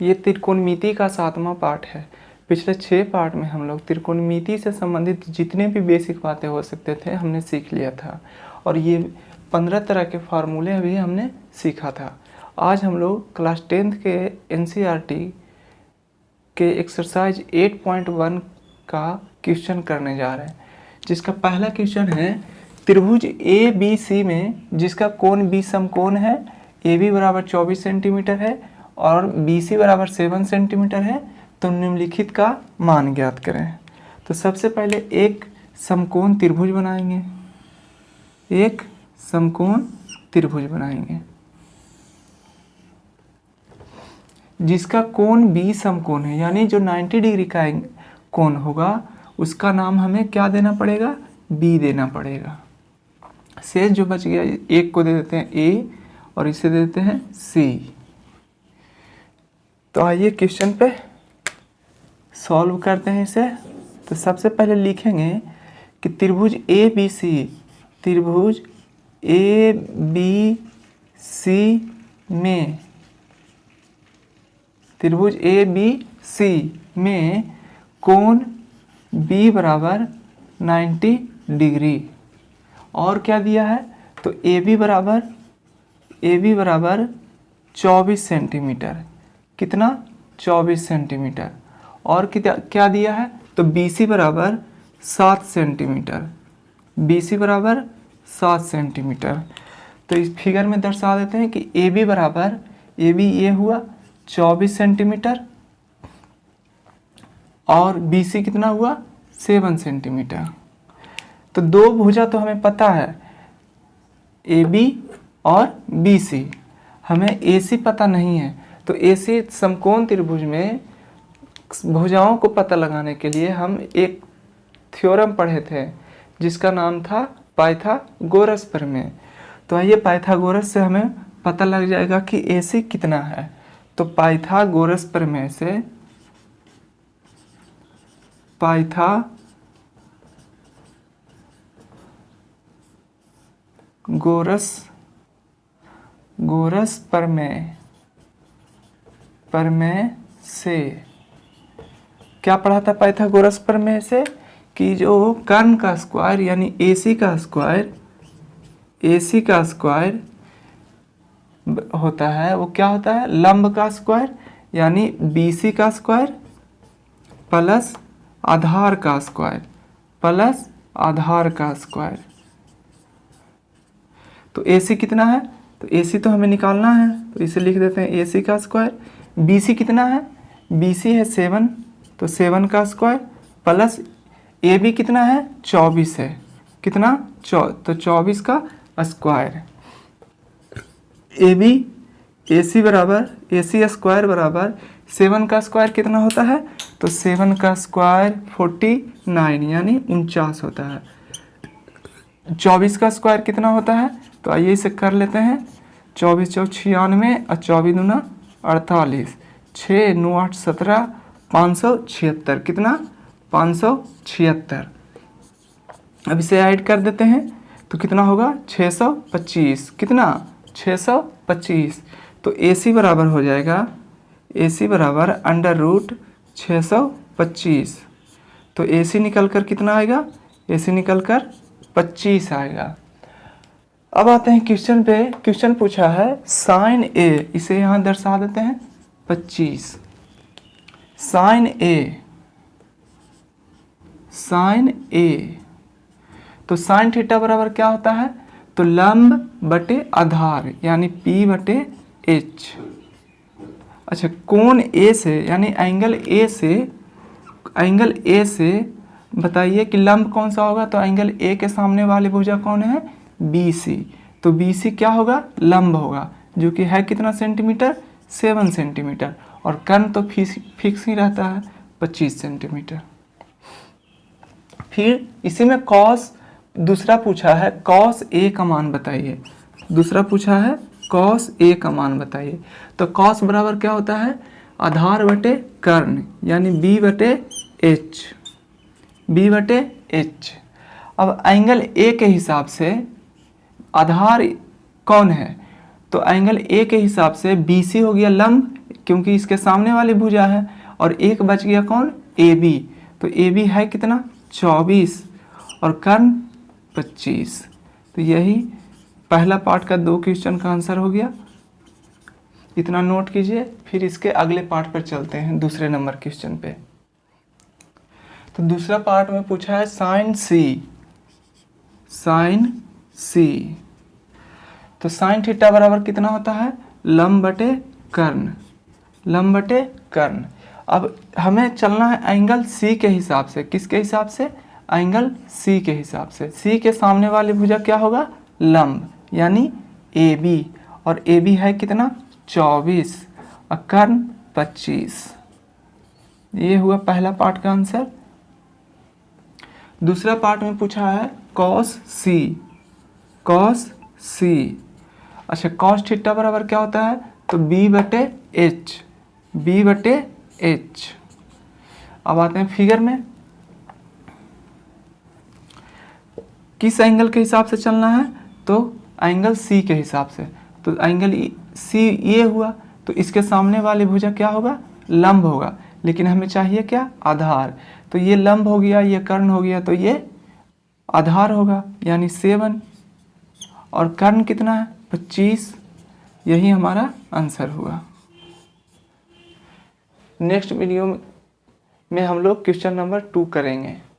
ये त्रिकोणमिति का 7वां पार्ट है। पिछले 6 पार्ट में हम लोग त्रिकोणमिति से संबंधित जितने भी बेसिक बातें हो सकते थे हमने सीख लिया था, और ये 15 तरह के फार्मूले भी हमने सीखा था। आज हम लोग क्लास 10th के NCERT के एक्सरसाइज 8.1 का क्वेश्चन करने जा रहे हैं, जिसका पहला क्वेश्चन है त्रिभुज ABC में जिसका कोण B समकोण है, AB बराबर 24 सेंटीमीटर है और BC बराबर 7 सेंटीमीटर है, तो निम्नलिखित का मान ज्ञात करें। तो सबसे पहले एक समकोण त्रिभुज बनाएंगे, एक समकोण त्रिभुज बनाएंगे जिसका कोण B समकोण है, यानी जो 90 डिग्री का कोण होगा उसका नाम हमें क्या देना पड़ेगा, B देना पड़ेगा। शेष जो बच गया एक को दे देते हैं A और इसे दे देते हैं C। तो आइए क्वेश्चन पे सॉल्व करते हैं इसे। तो सबसे पहले लिखेंगे कि त्रिभुज ABC, त्रिभुज ABC में, त्रिभुज ABC में कोण B बराबर 90 डिग्री, और क्या दिया है तो AB बराबर 24 सेंटीमीटर, कितना 24 सेंटीमीटर, और क्या दिया है तो BC बराबर 7 सेंटीमीटर, BC बराबर 7 सेंटीमीटर। तो इस फिगर में दर्शा देते हैं कि AB बराबर, AB ये हुआ 24 सेंटीमीटर और BC कितना हुआ 7 सेंटीमीटर। तो दो भुजा तो हमें पता है AB और BC, हमें AC पता नहीं है। तो AC समकोण त्रिभुज में भुजाओं को पता लगाने के लिए हम एक थ्योरम पढ़े थे जिसका नाम था पाइथागोरस प्रमेय। तो आइए पाइथागोरस से हमें पता लग जाएगा कि AC कितना है। तो पाइथागोरस प्रमेय से, गोरस प्रमेय से क्या पढ़ा था पाइथागोरस प्रमेय से कि जो कर्ण का स्क्वायर यानी AC का स्क्वायर होता है वो क्या होता है, लंब का स्क्वायर यानी BC का स्क्वायर प्लस आधार का स्क्वायर। तो AC कितना है, तो AC तो हमें निकालना है, तो इसे लिख देते हैं AC का स्क्वायर। BC कितना है, BC है 7, तो 7 का स्क्वायर प्लस AB कितना है 24 है, कितना तो 24 का स्क्वायर। AC स्क्वायर बराबर 7 का स्क्वायर कितना होता है, तो 7 का स्क्वायर 49 यानी 49 होता है। 24 का स्क्वायर कितना होता है, तो आइए इसे कर लेते हैं। 24 चौक 96 और 24 दूना 48, 6 9 8 17, 576, कितना 576। अब इसे ऐड कर देते हैं तो कितना होगा 625, कितना 625। तो AC बराबर हो जाएगा, AC बराबर √625। तो AC निकल कर कितना आएगा, AC निकल कर 25 आएगा। अब आते हैं क्वेश्चन पे। क्वेश्चन पूछा है sin A, इसे यहाँ दर्शा देते हैं 25। sin A, तो sin थीटा बराबर क्या होता है, तो लंब बटे आधार यानी P/H। अच्छा, कोण A से यानी एंगल A से बताइए कि लंब कौन सा होगा, तो एंगल A के सामने वाली भुजा कौन है, BC। तो BC क्या होगा, लंब होगा, जो कि है कितना सेंटीमीटर 7 सेंटीमीटर, और कर्ण तो फिक्स ही रहता है 25 सेंटीमीटर। फिर इसी में कॉस, दूसरा पूछा है कॉस A का मान बताइए, दूसरा पूछा है कॉस A का मान बताइए। तो कॉस बराबर क्या होता है, आधार बटे कर्ण यानी B/H। अब एंगल A के हिसाब से आधार कौन है, तो एंगल A के हिसाब से BC हो गया लंब, क्योंकि इसके सामने वाली भुजा है, और एक बच गया कौन, ए बी। तो ए बी है कितना 24 और कर्ण 25। तो यही पहला पार्ट का 2 क्वेश्चन का आंसर हो गया। इतना नोट कीजिए, फिर इसके अगले पार्ट पर चलते हैं, दूसरे नंबर क्वेश्चन पे। तो दूसरा पार्ट में पूछा है साइन सी। साइन सी, तो साइन थीटा बराबर कितना होता है, लंब बटे कर्ण, लंब बटे कर्ण। अब हमें चलना है एंगल सी के हिसाब से। किसके हिसाब से, एंगल सी के हिसाब से। सी के सामने वाली भुजा क्या होगा, लंब, यानी ए बी, और ए बी है कितना 24 और कर्ण 25। ये हुआ पहला पार्ट का आंसर। दूसरा पार्ट में पूछा है कॉस सी। कॉस सी, अच्छा कॉस थीटा बराबर क्या होता है, तो बी बटे एच, बी बटे एच। अब आते हैं फिगर में, किस एंगल के हिसाब से चलना है, तो एंगल सी के हिसाब से। तो एंगल सी ये हुआ, तो इसके सामने वाली भुजा क्या होगा, लंब होगा, लेकिन हमें चाहिए क्या, आधार। तो ये लंब हो गया, ये कर्ण हो गया, तो ये आधार होगा, यानी 7, और कर्ण कितना है 25। यही हमारा आंसर हुआ। नेक्स्ट वीडियो में हम लोग क्वेश्चन नंबर 2 करेंगे।